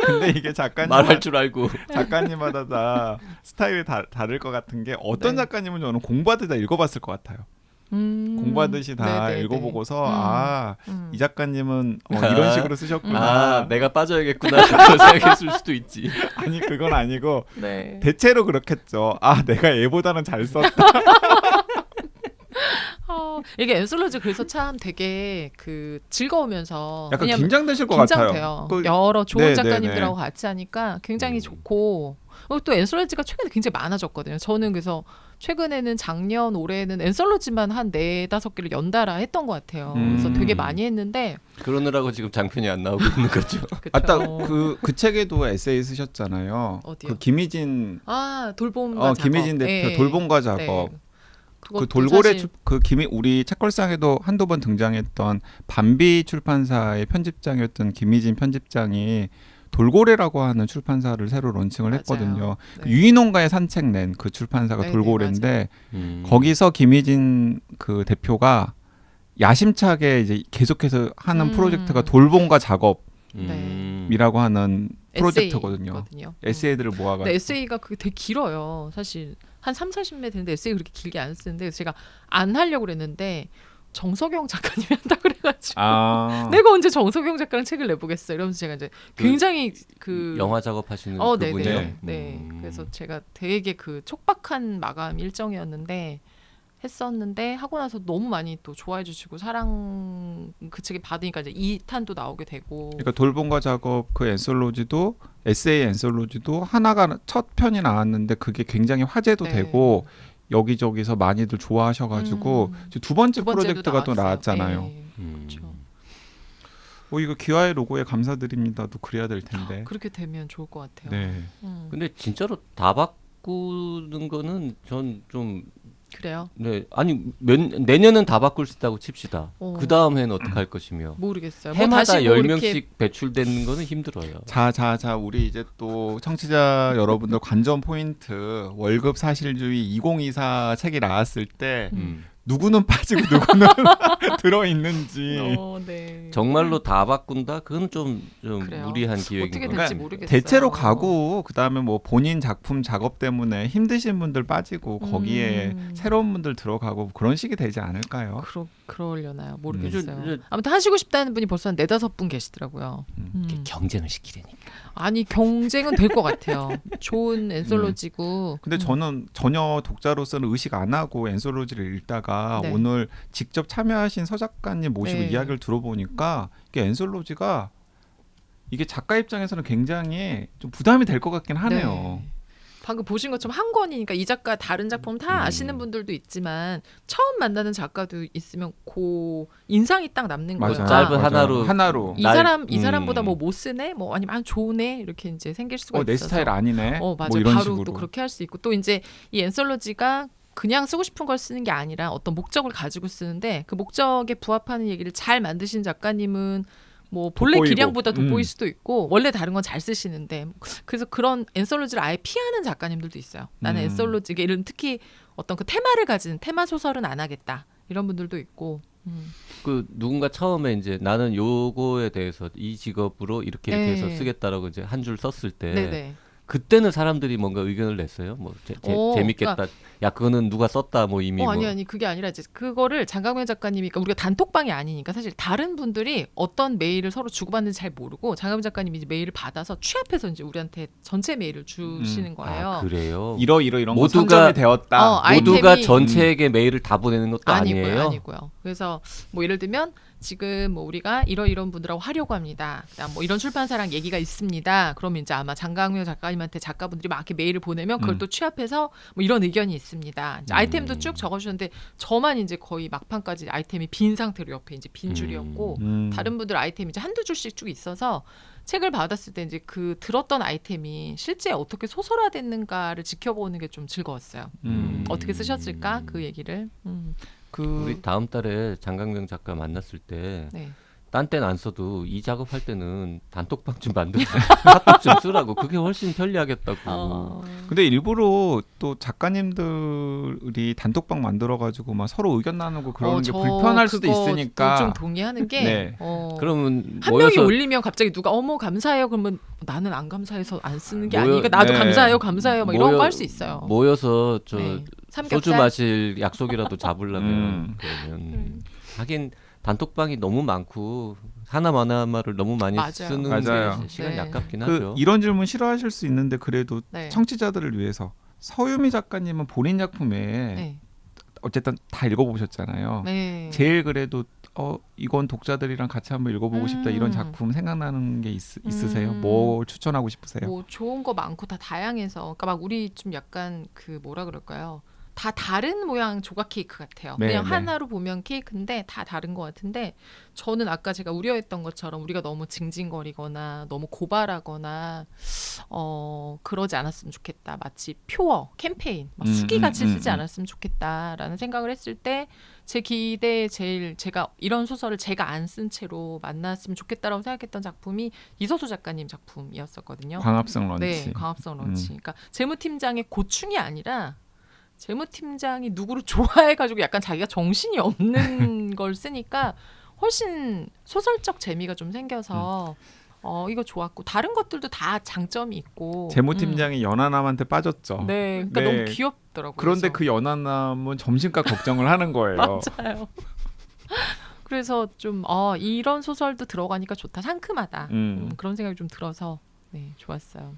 근데 이게 작가님 말할 줄 알고. 작가님마다 다 스타일이 다를 것 같은 게 어떤 네. 작가님은 저는 공부하듯이 다 읽어봤을 것 같아요. 공부하듯이 다 네네네. 읽어보고서 이 작가님은 이런 식으로 쓰셨구나. 아 내가 빠져야겠구나 그런 생각했을 수도 있지. 아니 그건 아니고 네. 대체로 그렇겠죠. 아 내가 얘보다는 잘 썼다. 이게 엔솔로지 그래서 참 되게 그 즐거우면서 약간 왜냐면 긴장되실 것 긴장돼요. 같아요. 그- 여러 좋은 네, 작가님들하고 네, 네. 같이 하니까 굉장히 좋고 또 엔솔로지가 최근에 굉장히 많아졌거든요. 저는 그래서 최근에는 작년 올해는 엔솔로지만 한 4-5개를 연달아 했던 것 같아요. 그래서 되게 많이 했는데 그러느라고 지금 장편이 안 나오고 있는 거죠. 그쵸? 아따 그 책에도 에세이 쓰셨잖아요. 어디요? 그 김희진 돌봄과 작업. 김희진 대표 네. 돌봄과 작업. 네. 그 그것도 돌고래 사실- 우리 책걸상에도 한두 번 등장했던 밤비 출판사의 편집장이었던 김희진 편집장이 돌고래라고 하는 출판사를 새로 론칭을 맞아요. 했거든요. 네. 유인원가의 산책 낸 그 출판사가 네, 돌고래인데 음. 거기서 김희진 그 대표가 야심차게 이제 계속해서 하는 프로젝트가 돌봄과 작업이라고 네. 하는 프로젝트거든요. 에세이거든요. 에세이들을 모아가지고. 근데 에세이가 그게 되게 길어요. 사실 한 3-40매 되는데 에세이 그렇게 길게 안 쓰는데 제가 안 하려고 그랬는데 정석영 작가님이 한다고 그래가지고 아. 내가 언제 정석영 작가랑 책을 내보겠어 이러면서 제가 이제 그 굉장히 그 영화 작업하시는 네네. 그분이요. 네. 그래서 제가 되게 그 촉박한 마감 일정이었는데 했었는데 하고 나서 너무 많이 또 좋아해 주시고 사랑 그 책이 받으니까 이제 2탄도 나오게 되고 그러니까 돌봄과 작업 그 엔솔로지도 에세이 엔솔로지도 하나가 첫 편이 나왔는데 그게 굉장히 화제도 네. 되고 여기저기서 많이들 좋아하셔가지고 이제 두 번째 두 번째도 프로젝트가 또 나왔어요. 나왔잖아요. 네. 음. 그렇죠. 이거 기와의 로고에 감사드립니다도 그래야 될 텐데. 그렇게 되면 좋을 것 같아요. 네. 근데 진짜로 다 바꾸는 거는 전 좀 그래요? 네. 아니 내년은 다 바꿀 수 있다고 칩시다. 어. 그 다음 해는 어떻게 할 것이며. 모르겠어요. 해마다 다시 뭐 10명씩 이렇게 배출되는 거는 힘들어요. 자, 우리 이제 또 청취자 여러분들 관전 포인트 월급 사실주의 2024 책이 나왔을 때 누구는 빠지고 누구는 들어 있는지. 네. 정말로 다 바꾼다? 그건 좀 그래요. 무리한 기획인 어떻게 것 될지 같아요. 모르겠어요. 대체로 가고 그다음에 뭐 본인 작품 작업 때문에 힘드신 분들 빠지고 거기에 새로운 분들 들어가고 그런 식이 되지 않을까요? 그러려나요? 모르겠어요. 이제- 아무튼 하시고 싶다는 분이 벌써 한 4-5분 계시더라고요. 경쟁을 시키려니까. 아니 경쟁은 될 것 같아요. 좋은 앤솔로지고. 근데 저는 전혀 독자로서는 의식 안 하고 앤솔로지를 읽다가 네. 오늘 직접 참여하신 서 작가님 모시고 네. 이야기를 들어보니까 이게 앤솔로지가 이게 작가 입장에서는 굉장히 좀 부담이 될 것 같긴 하네요. 네. 방금 보신 것처럼 한 권이니까 이 작가 다른 작품 다 아시는 분들도 있지만 처음 만나는 작가도 있으면 그 인상이 딱 남는 맞아요. 거예요. 짧은 맞아요. 하나로 이 사람보다 뭐 못 쓰네, 뭐 아니면 좋네 이렇게 이제 생길 수가 내 있어서. 스타일 아니네. 맞아요. 뭐 이런 바로 식으로. 또 그렇게 할 수 있고 또 이제 이 앤솔로지가 그냥 쓰고 싶은 걸 쓰는 게 아니라 어떤 목적을 가지고 쓰는데 그 목적에 부합하는 얘기를 잘 만드신 작가님은 뭐 본래 돋보이고. 기량보다 돋보일 수도 있고 원래 다른 건 잘 쓰시는데 그래서 그런 앤솔로지를 아예 피하는 작가님들도 있어요. 나는 앤솔로지 이런 특히 어떤 그 테마를 가진 테마 소설은 안 하겠다 이런 분들도 있고. 그 누군가 처음에 이제 나는 요거에 대해서 이 직업으로 이렇게 네. 해서 쓰겠다라고 이제 한 줄 썼을 때 네네. 그때는 사람들이 뭔가 의견을 냈어요. 뭐 재밌겠다. 야 그거는 누가 썼다. 뭐 이미 뭐. 아니 그게 아니라 이제 그거를 장강현 작가님이 그러니까 우리가 단톡방이 아니니까 사실 다른 분들이 어떤 메일을 서로 주고받는지 잘 모르고 장강현 작가님이 이제 메일을 받아서 취합해서 이제 우리한테 전체 메일을 주시는 거예요. 아, 그래요. 이런 거 모두가- 선점이 되었다. 모두가 아이템이- 전체에게 메일을 다 보내는 것도 아니에요. 아니고요. 그래서 뭐 예를 들면 지금 뭐 우리가 이런 분들하고 하려고 합니다. 그다음 뭐 이런 출판사랑 얘기가 있습니다. 그러면 이제 아마 장강명 작가님한테 작가분들이 막 이렇게 메일을 보내면 그걸 또 취합해서 뭐 이런 의견이 있습니다. 이제 아이템도 쭉 적어주셨는데 저만 이제 거의 막판까지 아이템이 빈 상태로 옆에 이제 빈 줄이었고 다른 분들 아이템이 이제 한두 줄씩 쭉 있어서 책을 받았을 때 이제 그 들었던 아이템이 실제 어떻게 소설화됐는가를 지켜보는 게 좀 즐거웠어요. 어떻게 쓰셨을까 그 얘기를. 우리 다음 달에 장강명 작가 만났을 때 네. 딴 때는 안 써도 이 작업할 때는 단톡방 좀 만들어 카톡 좀 쓰라고. 그게 훨씬 편리하겠다고. 근데 일부러 또 작가님들이 단톡방 만들어가지고 막 서로 의견 나누고 그러는 게 불편할 수도 있으니까. 좀 동의하는 게 네. 그러면 한 명이 올리면 갑자기 누가 어머 감사해요 그러면 나는 안 감사해서 안 쓰는 게 아니니까 나도 네. 감사해요 막 이런 거 할 수 있어요. 모여서 저 네. 소주 삼겹살? 마실 약속이라도 잡으려면 그러면 하긴 단톡방이 너무 많고 하나마나마를 너무 많이 맞아요. 쓰는 맞아요. 게 시간이 네. 아깝긴 하죠. 이런 질문 싫어하실 수 있는데 그래도 네. 청취자들을 위해서 서유미 작가님은 본인 작품에 네. 어쨌든 다 읽어보셨잖아요. 네. 제일 그래도 이건 독자들이랑 같이 한번 읽어보고 싶다 이런 작품 생각나는 게 있으세요? 뭐 추천하고 싶으세요? 뭐 좋은 거 많고 다 다양해서 그러니까 막 우리 좀 약간 그 뭐라 그럴까요? 다 다른 모양 조각 케이크 같아요. 네, 그냥 네. 하나로 보면 케이크인데 다 다른 것 같은데 저는 아까 제가 우려했던 것처럼 우리가 너무 징징거리거나 너무 고발하거나 그러지 않았으면 좋겠다. 마치 표어, 캠페인, 막 수기같이 쓰지 않았으면 좋겠다라는 생각을 했을 때 제 기대에 제일 제가 이런 소설을 제가 안 쓴 채로 만났으면 좋겠다라고 생각했던 작품이 이서수 작가님 작품이었었거든요. 광합성 런치. 네, 광합성 런치. 그러니까 재무팀장의 고충이 아니라 재무팀장이 누구를 좋아해가지고 약간 자기가 정신이 없는 걸 쓰니까 훨씬 소설적 재미가 좀 생겨서 이거 좋았고 다른 것들도 다 장점이 있고 재무팀장이 연하남한테 빠졌죠. 네, 그러니까 네. 너무 귀엽더라고요. 그런데 그래서. 그 연하남은 점심값 걱정을 하는 거예요. 맞아요. 그래서 좀 이런 소설도 들어가니까 좋다, 상큼하다 그런 생각이 좀 들어서 네, 좋았어요.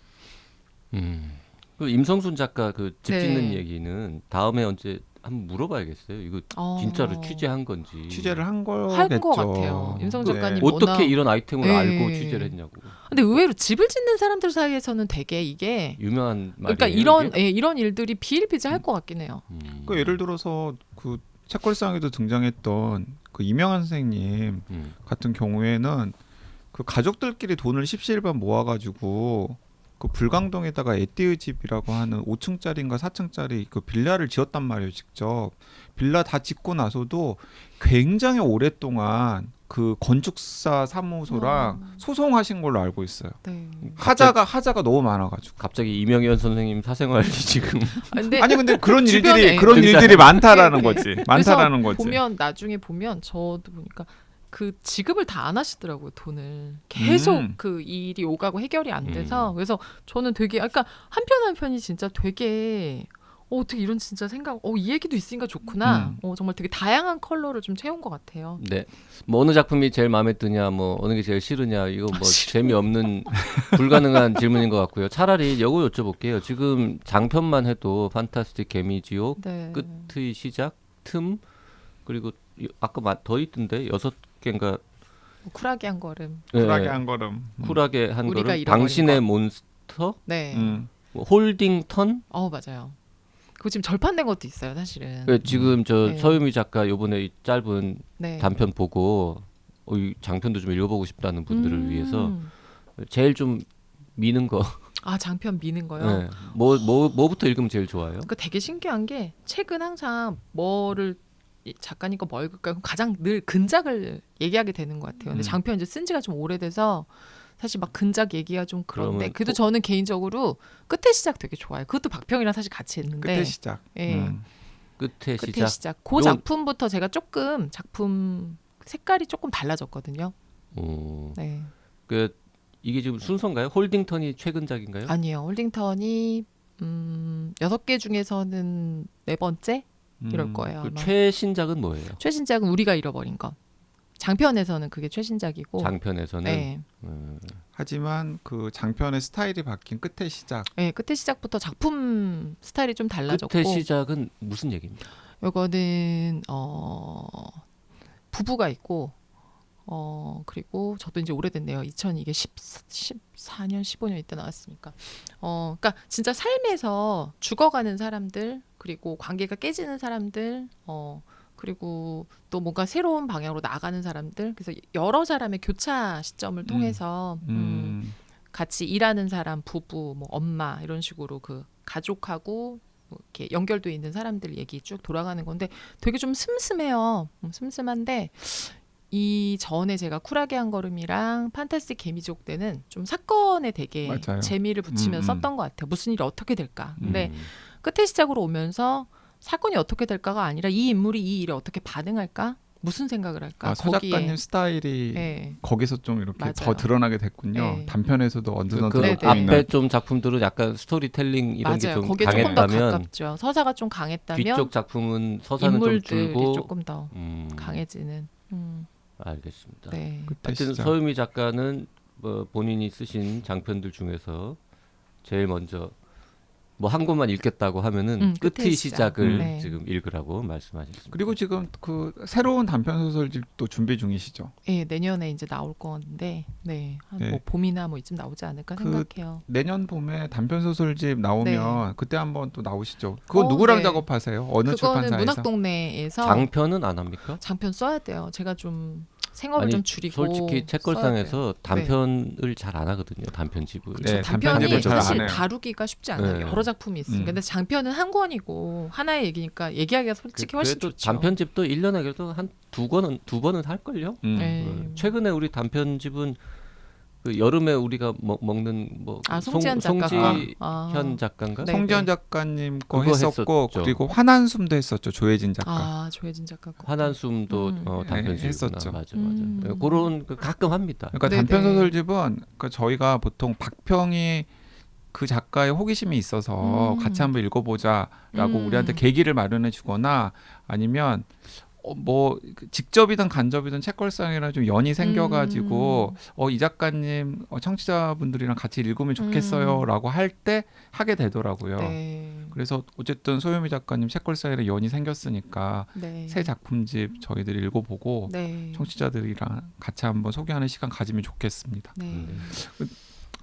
그 임성순 작가 그 집 네. 짓는 얘기는 다음에 언제 한번 물어봐야겠어요. 이거 진짜로 취재한 건지. 취재를 한 거겠죠. 한 것 같아요. 임성 작가님 어떻게 워낙- 이런 아이템을 네. 알고 취재를 했냐고. 근데 의외로 집을 짓는 사람들 사이에서는 되게 이게 유명한 말이에요. 그러니까 이게? 이런 일들이 비일비재할 것 같긴 해요. 그 예를 들어서 그 책걸상에도 등장했던 그 이명환 선생님 같은 경우에는 그 가족들끼리 돈을 십시일반 모아가지고 그 불광동에다가 에띠의 집이라고 하는 5층짜리인가 4층짜리 그 빌라를 지었단 말이에요. 직접 빌라 다 짓고 나서도 굉장히 오랫동안 그 건축사 사무소랑 소송하신 걸로 알고 있어요. 네. 하자가 너무 많아가지고. 갑자기 이명현 선생님 사생활이 지금 근데 근데 그런 주변에 일들이 많다라는 네. 거지. 많다라는 거지. 보면 나중에 보면 저도 보니까 그 지급을 다 안 하시더라고요. 돈을 계속 그 일이 오가고 해결이 안 돼서 그래서 저는 되게 그러니까 한편이 진짜 되게 어떻게 이런 진짜 생각, 이 얘기도 있으니까 좋구나. 정말 되게 다양한 컬러를 좀 채운 것 같아요. 네. 뭐 어느 작품이 제일 마음에 드냐, 뭐 어느 게 제일 싫으냐, 이거 뭐 재미없는 불가능한 질문인 것 같고요. 차라리 이거 여쭤볼게요. 지금 장편만 해도 판타스틱 개미지옥, 네. 끝의 시작, 틈, 그리고 아까 더 있던데 6개인가. 쿨하게 한 걸음. 쿨하게 한 걸음. 쿨하게 한 우리가 걸음, 잃어버린 당신의 것. 몬스터, 네. 뭐 홀딩턴. 맞아요. 그거 지금 절판된 것도 있어요, 사실은. 지금 저 네. 서유미 작가 요번에 이 짧은 네. 단편 보고 이 장편도 좀 읽어보고 싶다는 분들을 위해서 제일 좀 미는 거. 장편 미는 거요? 네. 뭐부터 읽으면 제일 좋아요? 그 되게 신기한 게 책은 항상 뭐를 작가니까 뭐 읽을까요? 가장 늘 근작을 얘기하게 되는 것 같아요. 근데 장편 이제 쓴 지가 좀 오래돼서 사실 막 근작 얘기가 좀 그런데 그래도 저는 개인적으로 끝의 시작 되게 좋아요. 그것도 박평이랑 사실 같이 했는데 끝의 시작. 예. 끝의 끝의 시작. 그 작품부터 제가 조금 작품 색깔이 조금 달라졌거든요. 네. 이게 지금 순서인가요? 홀딩턴이 최근작인가요? 아니요. 홀딩턴이 6개 중에서는 4번째 이럴 거예요. 그 아마. 최신작은 뭐예요? 최신작은 우리가 잃어버린 것. 장편에서는 그게 최신작이고. 장편에서는. 네. 하지만 그 장편의 스타일이 바뀐 끝의 시작. 네, 끝의 시작부터 작품 스타일이 좀 달라졌고. 끝의 시작은 무슨 얘기입니까? 요거는 부부가 있고 그리고 저도 이제 오래됐네요. 14년 15년 이때 나왔으니까. 그러니까 진짜 삶에서 죽어가는 사람들, 그리고 관계가 깨지는 사람들, 그리고 또 뭔가 새로운 방향으로 나가는 사람들. 그래서 여러 사람의 교차 시점을 통해서 같이 일하는 사람, 부부, 뭐 엄마 이런 식으로 그 가족하고 뭐 이렇게 연결돼 있는 사람들 얘기 쭉 돌아가는 건데 되게 좀 슴슴해요. 슴슴한데 이 전에 제가 쿨하게 한 걸음이랑 판타스틱 개미지옥 때는 좀 사건에 되게 맞아요. 재미를 붙이면서 썼던 것 같아요. 무슨 일이 어떻게 될까. 근데 끝의 시작으로 오면서 사건이 어떻게 될까가 아니라 이 인물이 이 일에 어떻게 반응할까? 무슨 생각을 할까? 서 작가님 스타일이 네. 거기서 좀 이렇게 맞아요. 더 드러나게 됐군요. 네. 단편에서도 어느 정도 그 앞에 좀 작품들은 약간 스토리텔링 이런 게 맞아요. 좀 거기에 조금 더 강했다면 가깝죠. 서사가 좀 강했다면 뒤쪽 작품은 서사는 좀 인물들이 줄고 조금 더 강해지는. 알겠습니다. 네. 하여튼 서유미 작가는 뭐 본인이 쓰신 장편들 중에서 제일 먼저 뭐 한 권만 읽겠다고 하면은 끝의 시작을 지금 읽으라고 말씀하셨습니다. 그리고 지금 그 새로운 단편 소설집도 준비 중이시죠? 네, 내년에 이제 나올 건데, 뭐 봄이나 뭐 이쯤 나오지 않을까 생각해요. 내년 봄에 단편 소설집 나오면 그때 한번 또 나오시죠. 그건 누구랑 작업하세요? 어느 출판사에서? 그거는 문학동네에서 장편은 안 합니까? 장편 써야 돼요. 제가 좀 생업을 좀 줄이고 솔직히 책걸상에서 단편을 잘 안 하거든요. 단편집을. 그렇죠. 단편이 사실 다루기가 쉽지 않아요. 여러 작품이 있으니까. 근데 장편은 한 권이고 하나의 얘기니까 얘기하기가 솔직히 훨씬 좋죠. 단편집도 1년에 그래도 한 두 번은 할걸요. 최근에 우리 단편집은 그 여름에 우리가 먹는 뭐 송지현 작가인가? 송지현 작가님 거 했었고 그리고 환한숨도 했었죠. 조혜진 작가. 조혜진 작가. 환한숨도 단편집이구나. 했었죠. 맞아. 그런 가끔 합니다. 그러니까 단편 소설집은 그러니까 저희가 보통 박평이 그 작가의 호기심이 있어서 같이 한번 읽어보자라고 우리한테 계기를 마련해 주거나 아니면 뭐 직접이든 간접이든 책걸상이랑 좀 연이 생겨가지고 이 작가님 청취자분들이랑 같이 읽으면 좋겠어요라고 할 때 하게 되더라고요. 그래서 어쨌든 소유미 작가님 책걸상이랑 연이 생겼으니까 새 작품집 저희들이 읽어보고 청취자들이랑 같이 한번 소개하는 시간 가지면 좋겠습니다.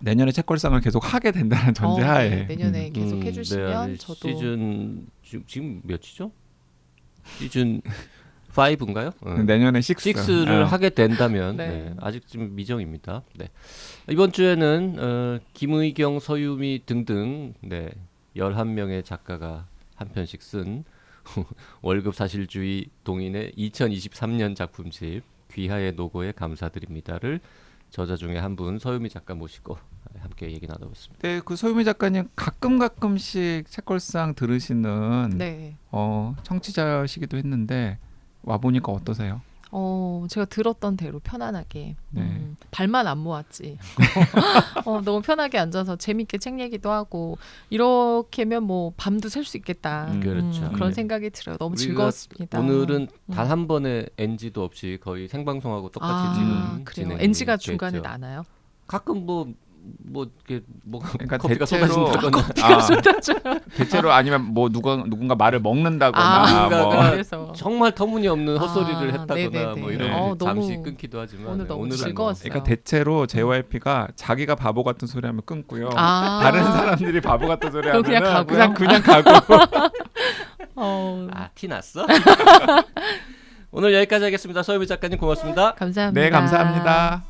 내년에 책걸상을 계속 하게 된다는 전제하에 내년에 계속 해주시면 저도 시즌 지금 몇이죠? 시즌 5인가요? 내년에 6를 하게 된다면 아직 좀 미정입니다. 이번 주에는 김의경, 서유미 등등 11명의 작가가 한 편씩 쓴 월급 사실주의 동인의 2023년 작품집 귀하의 노고에 감사드립니다를 저자 중에 한 분 서유미 작가 모시고 함께 얘기 나눠봤습니다. 네, 그 서유미 작가님 가끔씩 책걸상 들으시는 청취자시기도 했는데 와 보니까 어떠세요? 제가 들었던 대로 편안하게 네. 발만 안 모았지. 너무 편하게 앉아서 재밌게 책 얘기도 하고 이렇게면 뭐 밤도 샐 수 있겠다. 그렇죠. 그런 네. 생각이 들어요. 너무 우리가 즐거웠습니다. 오늘은 단 한 번의 NG도 없이 거의 생방송하고 똑같이 지금 그래요. 진행이 NG가 됐죠. 중간에 나나요? 가끔 이렇게 그러니까 커피가 대체로 쏟아진다거나 대체로 아니면 뭐 누군가 말을 먹는다거나 누군가가 뭐 그래서 정말 터무니없는 헛소리를 했다거나 네네네. 뭐 이런 네. 잠시 너무 끊기도 하지만 오늘 너무 오늘은 즐거웠어요. 그러니까 대체로 JYP가 자기가 바보 같은 소리 하면 끊고요. 아. 다른 사람들이 바보 같은 소리 하면 그럼 그냥 가고요? 그냥 가고. 티 났어? 오늘 여기까지 하겠습니다. 서유미 작가님 고맙습니다. 감사합니다. 네, 감사합니다.